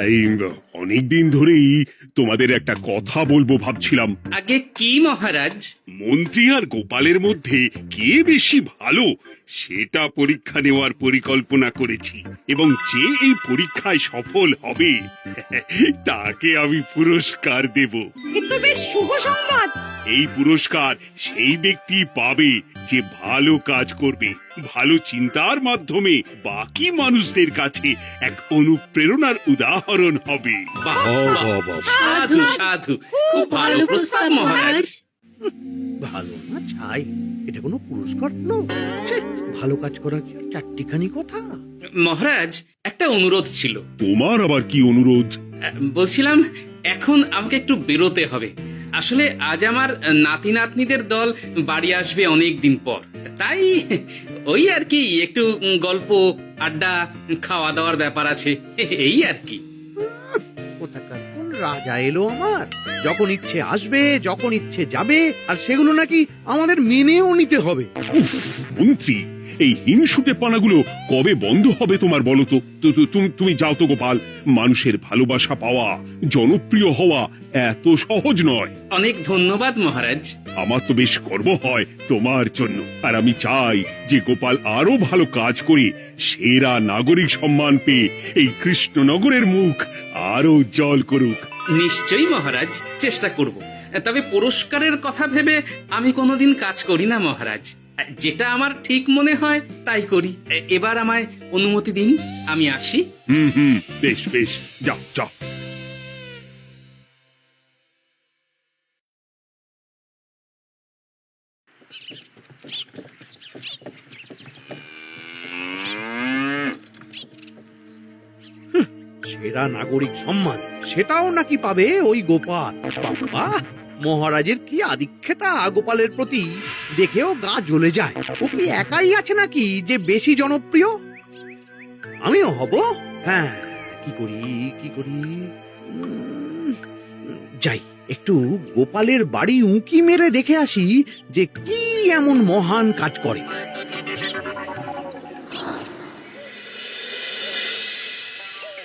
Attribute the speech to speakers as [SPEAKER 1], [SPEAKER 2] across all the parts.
[SPEAKER 1] এই অনেকদিন ধরেই তোমাদের একটা কথা বলবো ভাবছিলাম।
[SPEAKER 2] আগে কি মহারাজ?
[SPEAKER 1] মন্ত্রী আর গোপালের মধ্যে কে বেশি ভালো সেটা পরীক্ষা নেওয়ার পরিকল্পনা করেছি, এবং যে এই পরীক্ষায় সফল হবে তাকে আমি পুরস্কার দেব।
[SPEAKER 3] এ তো বেশ শুভ সংবাদ।
[SPEAKER 1] এই পুরস্কার সেই ব্যক্তি পাবে যে ভালো কাজ করবে, ভালো চিন্তার মাধ্যমে বাকি মানুষদের কাছে এক অনুপ্রেরণার উদাহরণ হবে।
[SPEAKER 2] বাহ, বাহ, সাধু সাধু, খুব ভালো প্রস্তাব মহারাজ।
[SPEAKER 4] ভালো না ছাই, এটা কোনো পুরস্কার নয়। ছে, ভালো কাজ করার কি চারটিখানি কথা?
[SPEAKER 2] মহারাজ, একটা অনুরোধ ছিল।
[SPEAKER 1] তোমার আবার কি অনুরোধ?
[SPEAKER 2] বলছিলাম এখন আমাকে একটু বেরোতে হবে। আসলে আজ আমার নাতি নাতনিদের দল বাড়ি আসবে অনেক দিন পর, তাই ওই আর কি একটু গল্প আড্ডা খাওয়া দাওয়ার ব্যাপার আছে, এই আর কি।
[SPEAKER 4] কোথাকার কোন রাজা এলো আমার? যখন ইচ্ছে আসবে, যখন ইচ্ছে যাবে, আর সেগুলো নাকি আমাদের মেনেও নিতে হবে।
[SPEAKER 1] মন্ত্রী, এই হিংসুটে পানাগুলো কবে বন্ধ হবে তোমার বলো তো? তুমি যাও তো গোপাল। মানুষের ভালোবাসা পাওয়া, জনপ্রিয় হওয়া এত সহজ নয়।
[SPEAKER 2] অনেক ধন্যবাদ মহারাজ।
[SPEAKER 1] আমার তো বেশ গর্ব হয় তোমার জন্য, আর আমি চাই যে গোপাল আরো ভালো কাজ করে সেরা নাগরিক সম্মান পেয়ে এই কৃষ্ণনগরের মুখ আরো উজ্জ্বল করুক।
[SPEAKER 2] নিশ্চয়ই মহারাজ, চেষ্টা করব। তবে পুরস্কারের কথা ভেবে আমি কোনোদিন কাজ করি না মহারাজ। যেটা আমার ঠিক মনে হয় তাই করি। এবার আমায় অনুমতি দিন, আমি আসি।
[SPEAKER 1] বেশ বেশ, যাও যাও।
[SPEAKER 4] সেরা নাগরিক সম্মান সেটাও নাকি পাবে ওই গোপাল। বাবা, মহারাজের কি আদিক্ষেতা গোপালের প্রতি, দেখেও গা জ্বলে যায়। ও কি একাই আছে নাকি যে বেশি জনপ্রিয়? আমিও হব। হ্যাঁ, কি করি কি করি, যাই একটু গোপালের বাড়ি উঁকি মেরে দেখে আসি যে কি এমন মহান কাজ করে।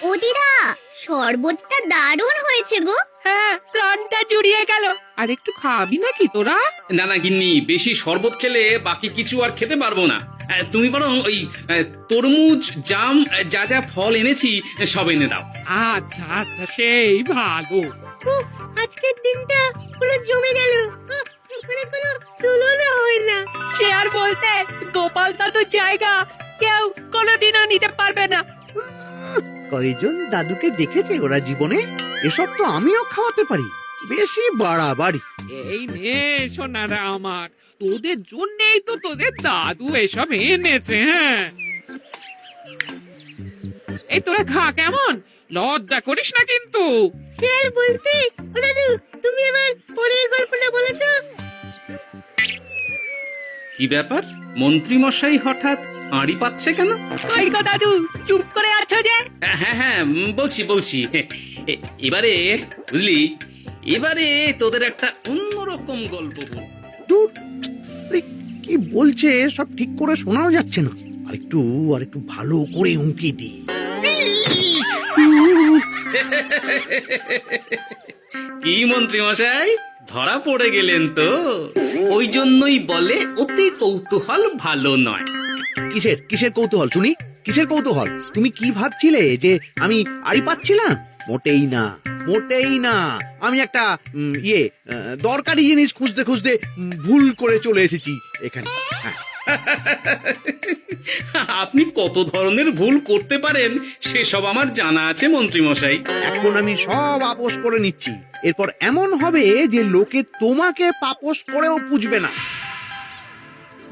[SPEAKER 5] ও দিদা, শরবতটা দারুণ হয়েছে গো।
[SPEAKER 3] হ্যাঁ, প্রাণটা জুড়িয়ে গেল। আর একটু খাবি নাকি তোরা?
[SPEAKER 2] না না গিন্নি, বেশি শরবত খেলে বাকি কিছু আর খেতে পারবো না। তুমি বরং ওই তরমুজ, জাম, যা যা ফল এনেছি সব এনে দাও।
[SPEAKER 3] আচ্ছা আচ্ছা, সেই ভালো।
[SPEAKER 5] আজকের দিনটা পুরো জমে গেল, মানে কোনো তুলনা হয় না।
[SPEAKER 3] সে আর বলতে, গোপাল দাদুর জায়গা কেউ কোনোদিনও নিতে পারবে না।
[SPEAKER 4] কয়জন দাদুকে দেখেছে ওরা জীবনে? এসব তো আমিও খাওয়াতে পারি, বেশি বাড়াবাড়ি।
[SPEAKER 3] এই নে সোনারা আমার, তোদের জন্যই তো তোদের দাদু এসব এনেছে। হ্যাঁ, এই তোরা খা, কেমন লজ্জা করিস না কিন্তু।
[SPEAKER 5] সে আর বলতে, ও দাদু তুমি আমার পরের গল্পটা বলো তো।
[SPEAKER 2] কি ব্যাপার, মন্ত্রী মশাই হঠাৎ আড়ি পাচ্ছে কেন?
[SPEAKER 3] কই গো দাদু, চুপ করে আছো যে?
[SPEAKER 2] হ্যাঁ হ্যাঁ, বলছি। এবারে বুঝলি, এবারে তোদের একটা অন্যরকম গল্প বল।
[SPEAKER 4] দূর, আরে কি বলছে সব ঠিক করে শোনাও যাচ্ছে না। আর একটু ভালো করে উঁকি দি।
[SPEAKER 2] কি মন্ত্রী মশাই, ধরা পড়ে গেলেন তো? ওই জন্যই বলে অতি কৌতূহল ভালো নয়।
[SPEAKER 4] কিসের কিসের কৌতূহল শুনি? কিসের কৌতূহল? তুমি কি ভাবছিলে যে আমি আড়ি পাচ্ছিলাম? মোটেই না, মোটেই না। আমি একটা দরকারি জিনিস খুঁজতে খুঁজতে ভুল করে চলে এসেছি এখানে। হ্যাঁ,
[SPEAKER 2] আপনি কত ধরনের ভুল করতে পারেন সেসব আমার জানা আছে মন্ত্রী মশাই।
[SPEAKER 4] এখন আমি সব আপোষ করে নিচ্ছি। এরপর এমন হবে যে লোকে তোমাকে পাপোশ করেও পুজবে না।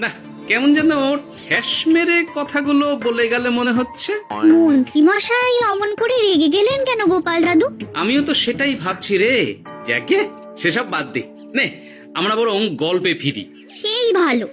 [SPEAKER 2] না, কেমন যেন ঠ্যাস মেরে কথাগুলো বলে গেলে মনে হচ্ছে।
[SPEAKER 5] মন্ত্রী মশাই অমন করে রেগে গেলেন কেন গোপাল দাদু?
[SPEAKER 2] আমিও তো সেটাই ভাবছি রে। যাকে সেসব বাদ দে, নে আমরা বরং গল্পে ফিরি।
[SPEAKER 5] সেই ভালো।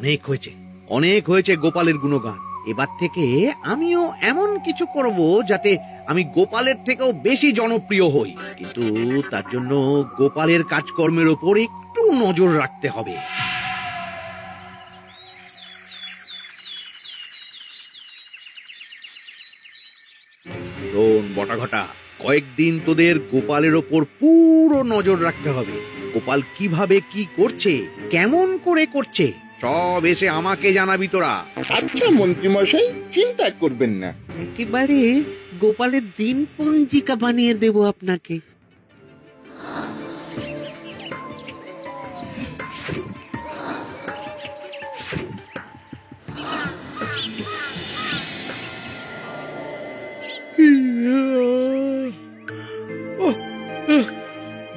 [SPEAKER 4] অনেক হয়েছে, অনেক হয়েছে গোপালের গুণগান। এবার থেকে আমিও এমন কিছু করব যাতে আমি গোপালের থেকেও বেশি জনপ্রিয় হই, কিন্তু তার জন্য গোপালের কাজকর্মের ওপর একটু নজর রাখতে হবে। শোন বটাঘটা, কয়েকদিন তোদের গোপালের ওপর পুরো নজর রাখতে হবে। গোপাল কিভাবে কি করছে, কেমন করে করছে, সব এসে আমাকে জানাবি তোরা।
[SPEAKER 6] আচ্ছা মন্ত্রীমশাই, চিন্তা করবেন না।
[SPEAKER 7] একেবারে গোপালের দিন পঞ্জিকা বানিয়ে দেব আপনাকে।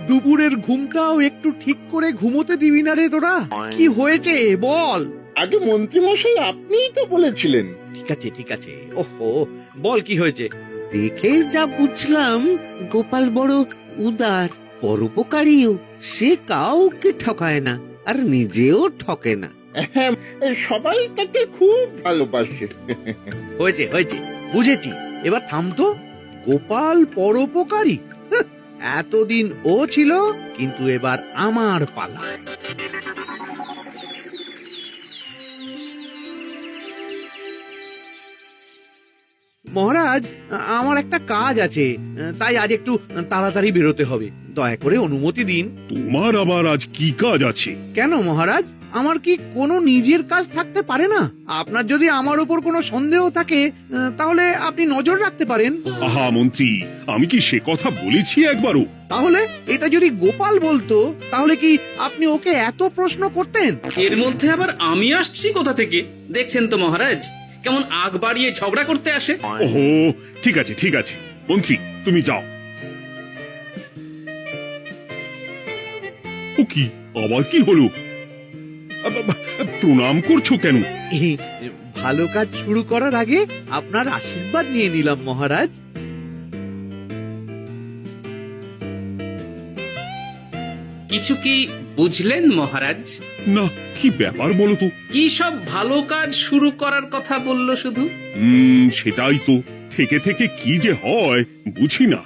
[SPEAKER 4] দুপুরের ঘুমটাও একটু ঠিক করে ঘুমোতে দিবি না রে তোরা? কি হয়েছে বল।
[SPEAKER 6] আগে মন্ত্রীমশাই আপনিই তো বলেছিলেন।
[SPEAKER 4] ঠিক আছে ঠিক আছে, ওহো বল কি হয়েছে।
[SPEAKER 7] দেখে যা বুঝলাম গোপাল বড় উদার, পরোপকারীও। সে কাউকে ঠকায় না, আর নিজেও ঠকে না।
[SPEAKER 6] হ্যাঁ, সবাই তাকে খুব ভালোবাসে।
[SPEAKER 4] হয়েছে হয়েছে, বুঝেছি। এবার থাম তো। গোপাল পরোপকারী? হাহ, এতদিন ও ছিল, কিন্তু এবার আমার পালা। মহারাজ, আমার একটা কাজ আছে, তাই আজ একটু তাড়াতাড়ি বেরোতে হবে। দয়া করে অনুমতি দিন।
[SPEAKER 1] তোমার আবার আজ কি কাজ আছে?
[SPEAKER 4] কেন মহারাজ, আমার কি কোনো নিজের কাজ থাকতে পারে না? আপনার যদি আমার উপর কোনো সন্দেহ থাকে, তাহলে আপনি নজর রাখতে পারেন।
[SPEAKER 1] আহা মন্ত্রী, আমি কি সে কথা বলেছি একবারও?
[SPEAKER 4] তাহলে এটা যদি গোপাল বলতো, তাহলে কি আপনি ওকে এত প্রশ্ন করতেন?
[SPEAKER 2] এর মধ্যে আবার আমি আসছি কোথা থেকে? দেখছেন তো মহারাজ, কেমন আগ বাড়িয়ে ঝগড়া করতে আসে।
[SPEAKER 1] ওহো, ঠিক আছে ঠিক আছে, মন্ত্রী তুমি যাও। ও কি, আবার কি হলো? প্রণাম করছো কেন?
[SPEAKER 4] ভালো কাজ শুরু করার আগে আপনার আশীর্বাদ নিয়ে নিলাম মহারাজ।
[SPEAKER 2] কিছু কি বুঝলেন মহারাজ?
[SPEAKER 1] না, কি ব্যাপার বলো তো?
[SPEAKER 2] কি সব ভালো কাজ শুরু করার কথা বললো শুধু?
[SPEAKER 1] সেটাই তো, থেকে থেকে কি যে হয় বুঝি না।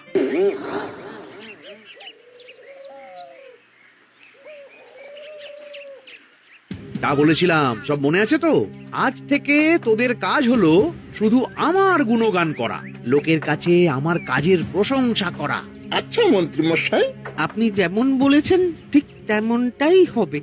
[SPEAKER 4] তা বলেছিলাম, সব মনে আছে তো? আজ থেকে তোদের কাজ হলো শুধু আমার গুণগান করা, লোকের কাছে আমার কাজের প্রশংসা করা।
[SPEAKER 6] আচ্ছা মন্ত্রীমশাই।
[SPEAKER 7] আপনি যেমন বলেছেন ঠিক তেমনটাই হবে।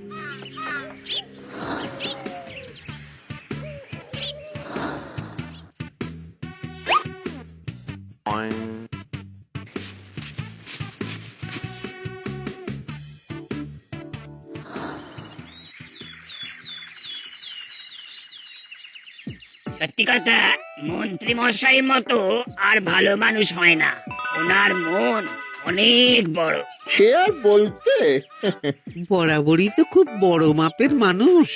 [SPEAKER 8] সত্যি কথা, মন্ত্রী মশাইয়ের মতো আর ভালো মানুষ হয় না। ওনার মন অনেক বড়।
[SPEAKER 6] সে আর বলতে।
[SPEAKER 7] বরাবরই তো খুব বড় মাপের মানুষ।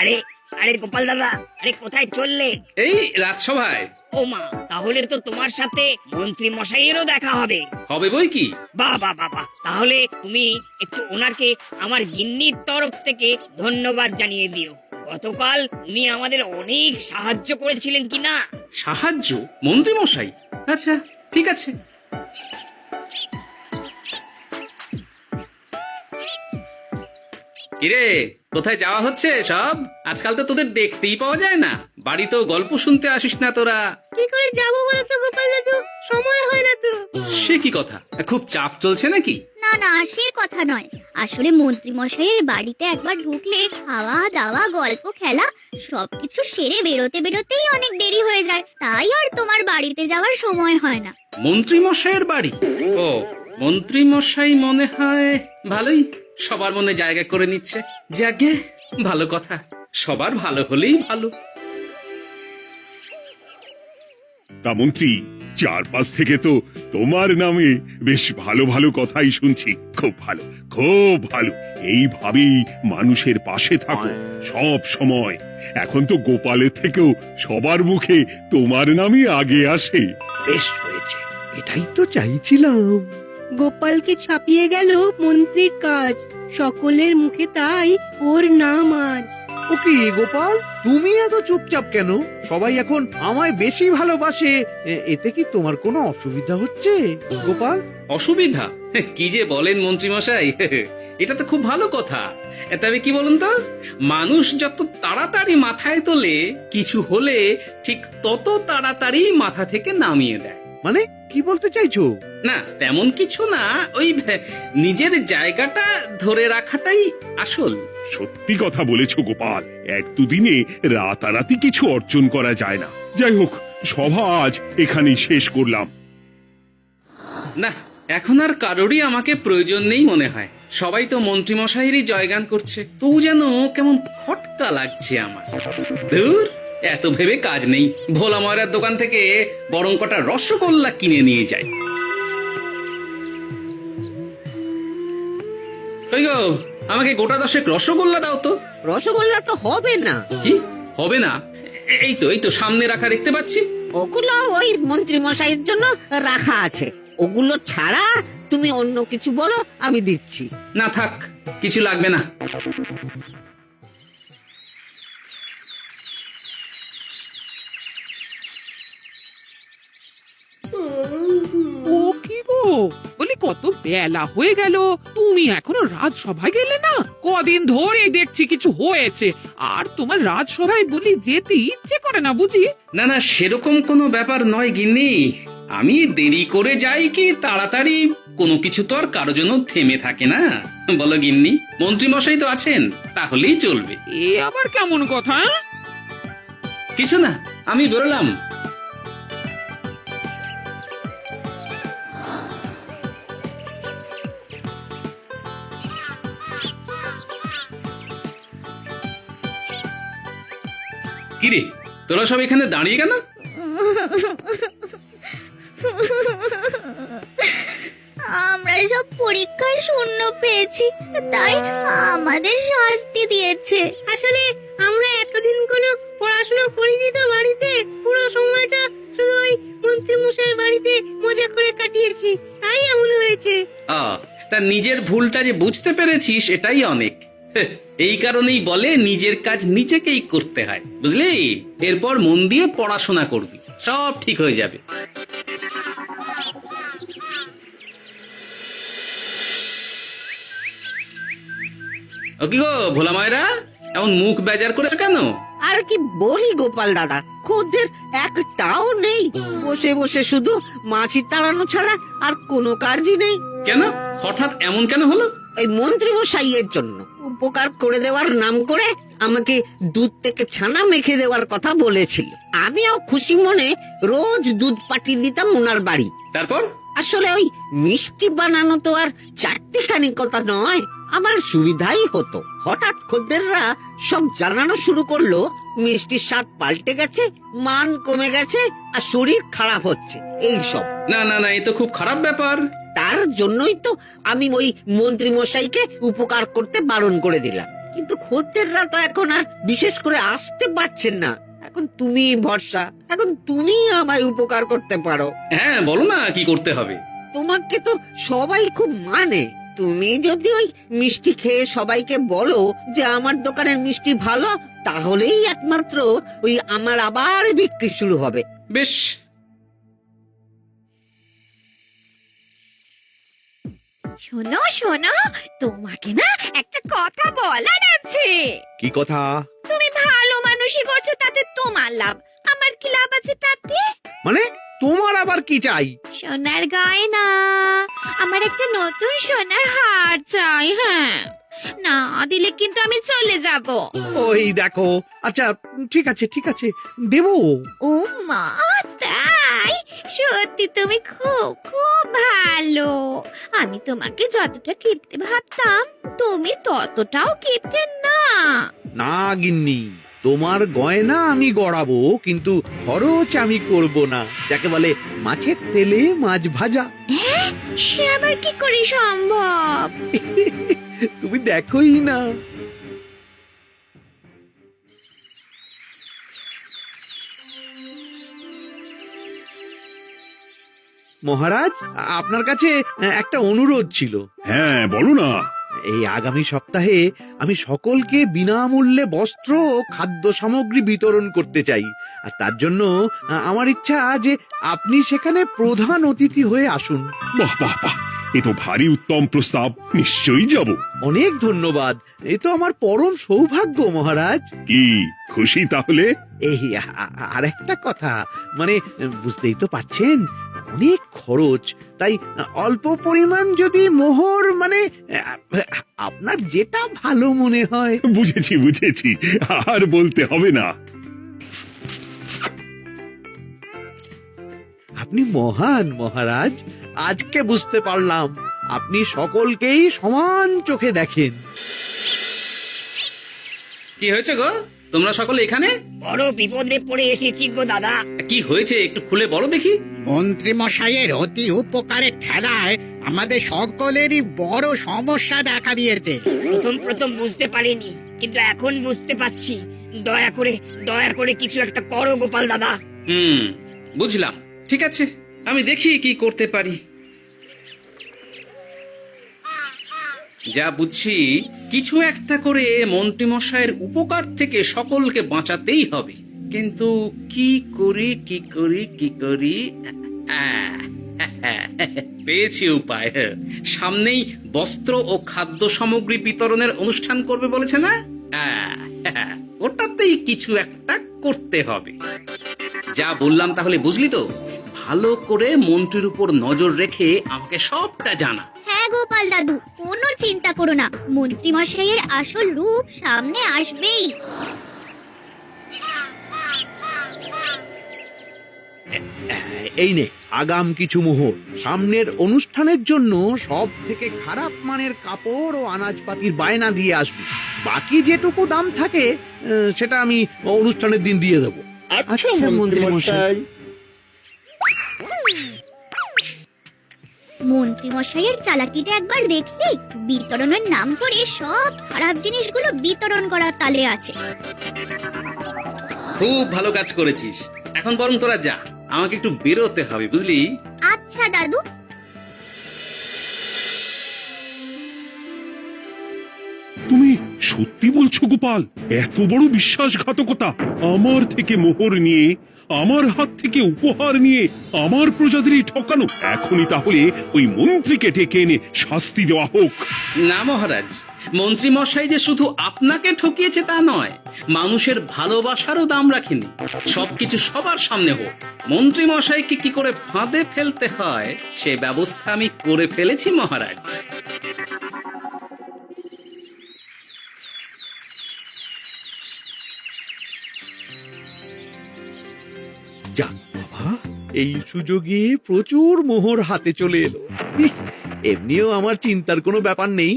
[SPEAKER 8] আরে আরে গোপাল দাদা, আরে কোথায় চললে?
[SPEAKER 2] এই রাজসভায়।
[SPEAKER 8] ও মা, তাহলে তো তোমার সাথে মন্ত্রী মশাইয়েরও দেখা হবে।
[SPEAKER 2] হবে বই কি?
[SPEAKER 8] বাহ বাহ বাহ বাহ, তাহলে তুমি একটু ওনাকে আমার গিন্নির তরফ থেকে ধন্যবাদ জানিয়ে দিও। গতকাল উনি আমাদের অনেক সাহায্য করেছিলেন কিনা।
[SPEAKER 2] সাহায্য? মন্ত্রী মশাই? আচ্ছা ঠিক আছে। কিরে, কোথায় যাওয়া হচ্ছে সব? আজকাল তো তোদের দেখতেই পাওয়া যায় না। বাড়িতেও গল্প শুনতে আসিস না তোরা।
[SPEAKER 5] কি করে যাবো বলো তো গোপাল দাদু, সময় হয় না তো।
[SPEAKER 2] সে কি কথা, খুব চাপ চলছে নাকি?
[SPEAKER 9] না না, সে কথা নয়। আসলে মন্ত্রী মশাইয়ের বাড়িতে একবার ঢুকলে খাওয়া দাওয়া গল্প খেলা সবকিছু সেরে বেরোতে বেরোতেই অনেক দেরি হয়ে যায়, তাই আর তোমার বাড়িতে যাওয়ার সময় হয় না।
[SPEAKER 2] মন্ত্রী মশাইয়ের বাড়ি? ও, মন্ত্রী মশাই মনে হয় ভালোই সবার মনে জায়গা করে নিচ্ছে। যাকে ভালো কথা, সবার ভালো হলেই ভালো।
[SPEAKER 1] তা মন্ত্রী, চারপাশ থেকে তো তোমার নামে বেশ ভালো ভালো কথাই শুনছি। খুব ভালো, খুব ভালো। এইভাবেই মানুষের পাশে থাকো সব সময়। এখন তো গোপালের থেকেও সবার মুখে তোমার নামই আগে আসে।
[SPEAKER 4] বেশ হয়েছে, এটাই তো চাইছিলাম।
[SPEAKER 5] গোপালকে ছাপিয়ে গেল মন্ত্রীর কাজ, সকলের মুখে তাই ওর নাম আজ।
[SPEAKER 4] ও কি গোপাল, তুমি এত চুপচাপ কেন? সবাই এখন আমায় বেশি ভালোবাসে, এতে কি তোমার কোনো অসুবিধা হচ্ছে গোপাল?
[SPEAKER 2] অসুবিধা? কি যে বলেন মন্ত্রীমশাই, এটা তো খুব ভালো কথা। তবে কি বলুন তো, মানুষ যত তাড়াতাড়ি মাথায় তোলে, কিছু হলে ঠিক তত তাড়াতাড়ি মাথা থেকে নামিয়ে দেয়।
[SPEAKER 4] মানে কি বলতে চাইছো?
[SPEAKER 2] না তেমন কিছু না, ওই নিজের জায়গাটা ধরে রাখাটাই আসল।
[SPEAKER 1] সত্যি কথা বলেছো গোপাল, এক দুদিনে রাতারাতি কিছু অর্জন করা যায় না। যাই হোক, সভা আজ এখানেই শেষ করলাম।
[SPEAKER 2] না, এখন আর কারোরই আমাকে প্রয়োজন নেই মনে হয়। সবাই তো মন্ত্রীমশাইয়েরই জয়গান করছে, তবু যেন কেমন খটকা লাগছে আমার। ধুর, এত ভেবে কাজ নেই, ভোলা ময়রার দোকান থেকে বরং কটা রসগোল্লা কিনে নিয়ে যাই। কই গো, আমাকে গোটা 10 রসগোল্লা দাও তো।
[SPEAKER 7] রসগোল্লা তো হবে না।
[SPEAKER 2] কি হবে না? এই তো সামনে রাখা দেখতে পাচ্ছি।
[SPEAKER 7] ওগুলো ওই মন্ত্রী মশাইয়ের জন্য রাখা আছে, ওগুলো ছাড়া তুমি অন্য কিছু বলো, আমি দিচ্ছি।
[SPEAKER 2] না থাক, কিছু লাগবে না।
[SPEAKER 3] ও কি গো, বলি কত বেলা হয়ে গেল, তুমি এখনো রাজসভায় গেলে না? কদিন ধরে দেখছি কিছু হয়েছে, আর তোমার রাজসভায় বলি যেতে ইচ্ছে করে না বুঝি?
[SPEAKER 2] না না, সেরকম কোনো ব্যাপার নয় গিন্নি। আমি দেরি করে যাই কি তাড়াতাড়ি, কোনো কিছু তো আর কারো জন্য থেমে থাকে না। বলো গিন্নি, মন্ত্রীমশাই তো আছেন, তাহলেই চলবে।
[SPEAKER 3] এ আবার কেমন কথা?
[SPEAKER 2] কিছু না, আমি বেরোলাম। কিরে, তোরা সব এখানে দাঁড়িয়ে কেন?
[SPEAKER 9] আমরা সব পরীক্ষায় শূন্য পেয়েছি, তাই আমাদের শাস্তি দিয়েছে।
[SPEAKER 5] আসলে আমরা এতদিন কোনো পড়াশোনা করিনি তো বাড়িতে, পুরো সময়টা শুধু ওই মন্ত্রী মশাইয়ের বাড়িতে মজা করে কাটিয়েছি, তাই এমন হয়েছে।
[SPEAKER 2] তা নিজের ভুলটা যে বুঝতে পেরেছিস, এটাই অনেক। এই কারণেই বলে নিজের কাজ নিজেকেই করতে হয়, বুঝলি? এরপর মন দিয়ে পড়াশোনা করবি, সব ঠিক হয়ে যাবে। ও কি গো ভোলা ময়রা, এমন মুখ বেজার করেছো কেন?
[SPEAKER 7] আর কি বলি গোপাল দাদা, খদ্দের একটাও নেই, বসে বসে শুধু মাছি তাড়ানো ছাড়া আর কোনো কাজই নেই।
[SPEAKER 2] কেন, হঠাৎ এমন কেন হলো?
[SPEAKER 7] এই মন্ত্রী মশাইয়ের জন্য উপকার করে দেওয়ার নাম করে আমাকে দুধ থেকে ছানা মেখে দেওয়ার কথা বলেছিল। আমিও খুশি মনে রোজ দুধ পাঠিয়ে দিতাম ওনার বাড়ি।
[SPEAKER 2] তারপর?
[SPEAKER 7] আসলে ওই মিষ্টি বানানো তো আর চারটিখানি কথা নয়, আমার সুবিধাই হতো। হঠাৎ খদ্দেররা সব জানানো শুরু করলো মিষ্টির স্বাদ পাল্টে গেছে, মান কমে গেছে, আর শরীর খারাপ হচ্ছে, এই সব।
[SPEAKER 2] না না না, এ তো খুব খারাপ ব্যাপার।
[SPEAKER 7] তার জন্যই তো আমি ওই মন্ত্রী মশাইকে উপকার করতে বারণ করে দিলাম। কিন্তু খদ্দেররা তো এখন আর বিশেষ করে আসতে পারছেন না। এখন তুমি ভরসা, এখন তুমি আমায় উপকার করতে পারো।
[SPEAKER 2] হ্যাঁ বলো না, কি করতে হবে?
[SPEAKER 7] তোমাকে তো সবাই খুব মানে, তুমি যদি ওই মিষ্টি খেয়ে সবাইকে বলো যে আমার দোকানের মিষ্টি ভালো, তাহলেই একমাত্র ওই আমার আবার বিক্রি শুরু হবে।
[SPEAKER 2] বেশ।
[SPEAKER 9] শোনো শোনো, তোমাকে না একটা কথা বলার আছে।
[SPEAKER 4] কি কথা?
[SPEAKER 9] তুমি ভালো মানুষই করছো, তাতে তোমার লাভ, আমার কি লাভ আছে তাতে?
[SPEAKER 4] মানে তোমার আবার কি চাই?
[SPEAKER 9] সোনার গয়না, আমার একটা নতুন সোনার হার চাই। হ্যাঁ, না দিলে কিন্তু আমি চলে যাব।
[SPEAKER 4] ওই দেখো, আচ্ছা ঠিক আছে ঠিক আছে, দেবো।
[SPEAKER 9] ও মা, তাই? সত্যি তুমি খুব খুব ভালো। আমি তোমাকে যতটা কিপটে ভাবতাম, তুমি ততটাও কিপটে না।
[SPEAKER 4] না গিন্নি, তোমার গয়না আমি গড়াবো, কিন্তু খরচ আমি করব না। যাকে বলে মাছের তেলে মাছ ভাজা।
[SPEAKER 9] সে আবার কি করে সম্ভব?
[SPEAKER 4] তুমি দেখোই না। মহারাজ, আপনার কাছে একটা অনুরোধ ছিল।
[SPEAKER 1] হ্যাঁ বলো না।
[SPEAKER 4] এই আগামী সপ্তাহে আমি সকলকে বিনামূল্যে বস্ত্র ও খাদ্য সামগ্রী বিতরণ করতে চাই। আর তার জন্য আমার ইচ্ছা যে আপনি সেখানে প্রধান অতিথি হয়ে আসুন।
[SPEAKER 1] বাহ বাহ বাহ, এ তো ভারী উত্তম প্রস্তাব, নিশ্চয়ই যাব।
[SPEAKER 4] অনেক ধন্যবাদ, এ তো আমার পরম সৌভাগ্য মহারাজ।
[SPEAKER 1] কি খুশি তাহলে?
[SPEAKER 4] এই আর একটা কথা, মানে বুঝতেই তো পারছেন অনেক খরচ, তাই অল্প পরিমাণ যদি মোহর, মানে আপনার যেটা ভালো মনে হয়।
[SPEAKER 1] বুঝেছি বুঝেছি, আর বলতে হবে না।
[SPEAKER 4] আপনি মহান মহারাজ, আজকে বুঝতে পারলাম আপনি সকলকেই সমান চোখে দেখেন।
[SPEAKER 2] কি হয়েছে গো, তোমরা সকলে এখানে?
[SPEAKER 8] বড় বিপদে পড়ে এসেছি গো দাদা।
[SPEAKER 2] কি হয়েছে একটু খুলে বলো দেখি।
[SPEAKER 10] মন্ত্রী মশাইয়ের অতি উপকারের ঠেলায় আমাদের সকলেরই বড় সমস্যা দেখা দিয়েছে।
[SPEAKER 8] প্রথম বুঝতে পারিনি, কিন্তু এখন বুঝতে পারছি। দয়া করে কিছু একটা করো গোপাল দাদা।
[SPEAKER 2] বুঝলাম, ঠিক আছে, আমি দেখি কি করতে পারি। যা বুঝছি, কিছু একটা করে মন্ত্রীমশাইয়ের উপকার থেকে সকলকে বাঁচাতেই হবে। কিন্তু কি করি পেয়েছি উপায়। সামনেই বস্ত্র ও খাদ্য সামগ্রী বিতরণের অনুষ্ঠান করবে বলেছে না? ওটাতেই কিছু একটা করতে হবে। যা বললাম তাহলে বুঝলি তো? ভালো করে মন্ত্রীর উপর নজর রেখে আমাকে সবটা জানা।
[SPEAKER 9] হ্যাঁ গোপাল দাদু, কোনো চিন্তা করো না, মন্ত্রী মশাইয়ের আসল রূপ সামনে আসবেই।
[SPEAKER 4] এই নে আগাম কিছু মোহর। সামনের অনুষ্ঠানের জন্য সব থেকে খারাপ মানের কাপড় ও আনাজপাতির বায়না দিয়ে আসবি। বাকি যেটুকু দাম থাকে সেটা আমি অনুষ্ঠানের দিন দিয়ে দেবো।
[SPEAKER 6] আচ্ছা মন্ত্রী মশাই।
[SPEAKER 9] মন্ত্রী মশাইয়ের চালাকিটা একবার দেখলি? বিতরণের নাম করে সব খারাপ জিনিসগুলো বিতরণ করার তালে আছে।
[SPEAKER 2] খুব ভালো কাজ করেছিস। এখন বরং তোরা যা, আমাকে একটু বেরোতে হবে, বুঝলি?
[SPEAKER 9] আচ্ছা দাদু।
[SPEAKER 1] তুমি সত্যি বলছো গোপাল? এত বড় বিশ্বাসঘাতকতা! আমার থেকে মোহর নিয়ে, আমার হাত থেকে উপহার নিয়ে আমার প্রজাদেরই ঠকানো। এখনই তাহলে ওই মন্ত্রীকে ডেকে এনে শাস্তি দেওয়া হোক।
[SPEAKER 2] না মহারাজ, মন্ত্রী মশাই যে শুধু আপনাকে ঠকিয়েছে তা নয়, মানুষের ভালোবাসারও দাম রাখেনি। সবকিছু সবার সামনে হোক। মন্ত্রী মশাইকে কি করে ফাঁদে ফেলতে হয় সে ব্যবস্থা আমি করে ফেলেছি মহারাজ।
[SPEAKER 4] যাক বাবা, এই সুযোগে প্রচুর মোহর হাতে চলে এলো। এমনিও আমার চিন্তার কোনো ব্যাপার নেই,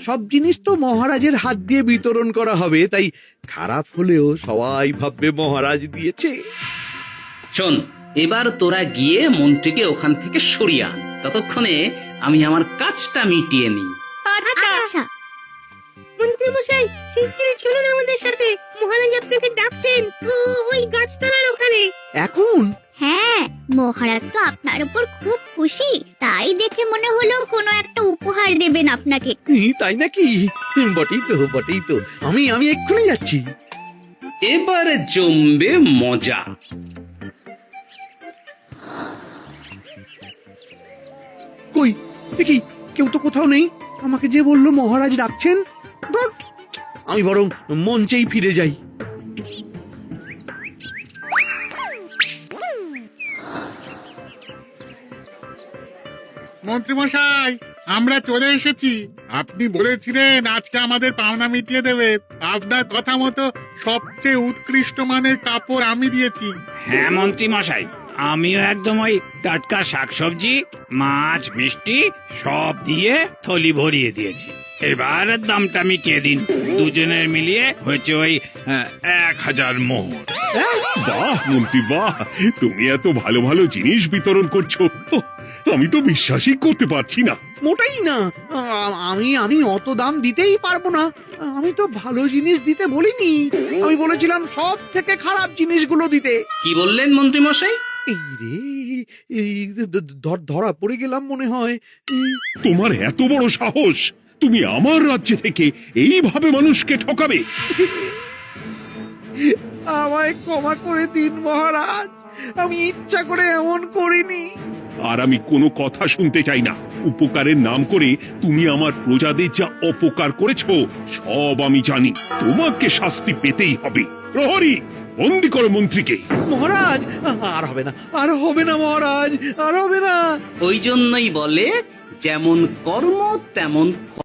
[SPEAKER 4] সব জিনিস তো মহারাজের হাত দিয়ে বিতরণ করা হবে, তাই খারাপ হলেও সবাই ভাববে মহারাজ দিয়েছে।
[SPEAKER 2] শোন, এবার তোরা গিয়ে মন্ত্রীকে ওখান থেকে সরিয়ে আন। ততক্ষণে আমি আমার কাজটা মিটিয়ে নিই।
[SPEAKER 9] আচ্ছা।
[SPEAKER 5] মন্ত্রী মশাই, শিগগিরই চলুন আমাদের সাথে, মহারাজ আপনাকে ডাকছেন। ওই গাছতলার ওখানে।
[SPEAKER 4] এখন?
[SPEAKER 9] হ্যাঁ, মহারাজ তো আপনার উপর খুব খুশি, তাই দেখে মনে হলো কোনো একটা উপহার দেবেন আপনাকে।
[SPEAKER 4] তাই নাকি? বটেই তো, আমি এক্ষুনি যাচ্ছি।
[SPEAKER 2] এবারে জমবে মজা।
[SPEAKER 4] কই দেখি, কেউ তো কোথাও নেই। আমাকে যে বললো মহারাজ ডাকছেন, ধুর, আমি বরং মঞ্চেই ফিরে যাই।
[SPEAKER 10] মন্ত্রী মশাই, আমরা চলে এসেছি। আপনি বলেছিলেন আজকে আমাদের পাওনা মিটিয়ে দেবে। আপনার কথা মতো সবচেয়ে উৎকৃষ্ট মানের কাপড় আমি দিয়েছি।
[SPEAKER 11] হ্যাঁ মন্ত্রী মশাই, আমিও একদম ওই টাটকা শাকসবজি, মাছ, মিষ্টি সব দিয়ে থলি ভরিয়ে দিয়েছি। এবার দামটা মিটিয়ে দিন। দুজনের মিলিয়ে হয়েছে ওই 1000 মোহর।
[SPEAKER 1] বাহ মন্ত্রী বাহ, তুমি এত ভালো ভালো জিনিস বিতরণ করছো, আমি তো বিশ্বাসই করতে পারছি না।
[SPEAKER 4] মোটাই না, আমি অত দাম দিতেই পারবো না। আমি তো ভালো জিনিস দিতে বলিনি, আমি বলেছিলাম সব থেকে খারাপ জিনিসগুলো দিতে।
[SPEAKER 2] কি বললেন মন্ত্রী মশাই?
[SPEAKER 4] এই রে, ধরা পড়ে গেলাম মনে হয়।
[SPEAKER 1] তোমার এত বড় সাহস! তুমি আমার রাজ্যে থেকে এইভাবে মানুষকে ঠকাবে?
[SPEAKER 4] আমায় ক্ষমা করে দিন মহারাজ, আমি ইচ্ছা করে এমন করিনি।
[SPEAKER 1] আর আমি কোনো কথা শুনতে চাই না। উপকারের নাম করে তুমি আমার প্রজাদের যা অপকার করেছো সব আমি জানি। তোমাকে শাস্তি পেতেই হবে। প্রহরী, বন্দি করো মন্ত্রীকে।
[SPEAKER 4] মহারাজ, আর হবে না, আর হবে না মহারাজ, আর হবে না।
[SPEAKER 2] ওই জন্যই বলে যেমন কর্ম তেমন ফল।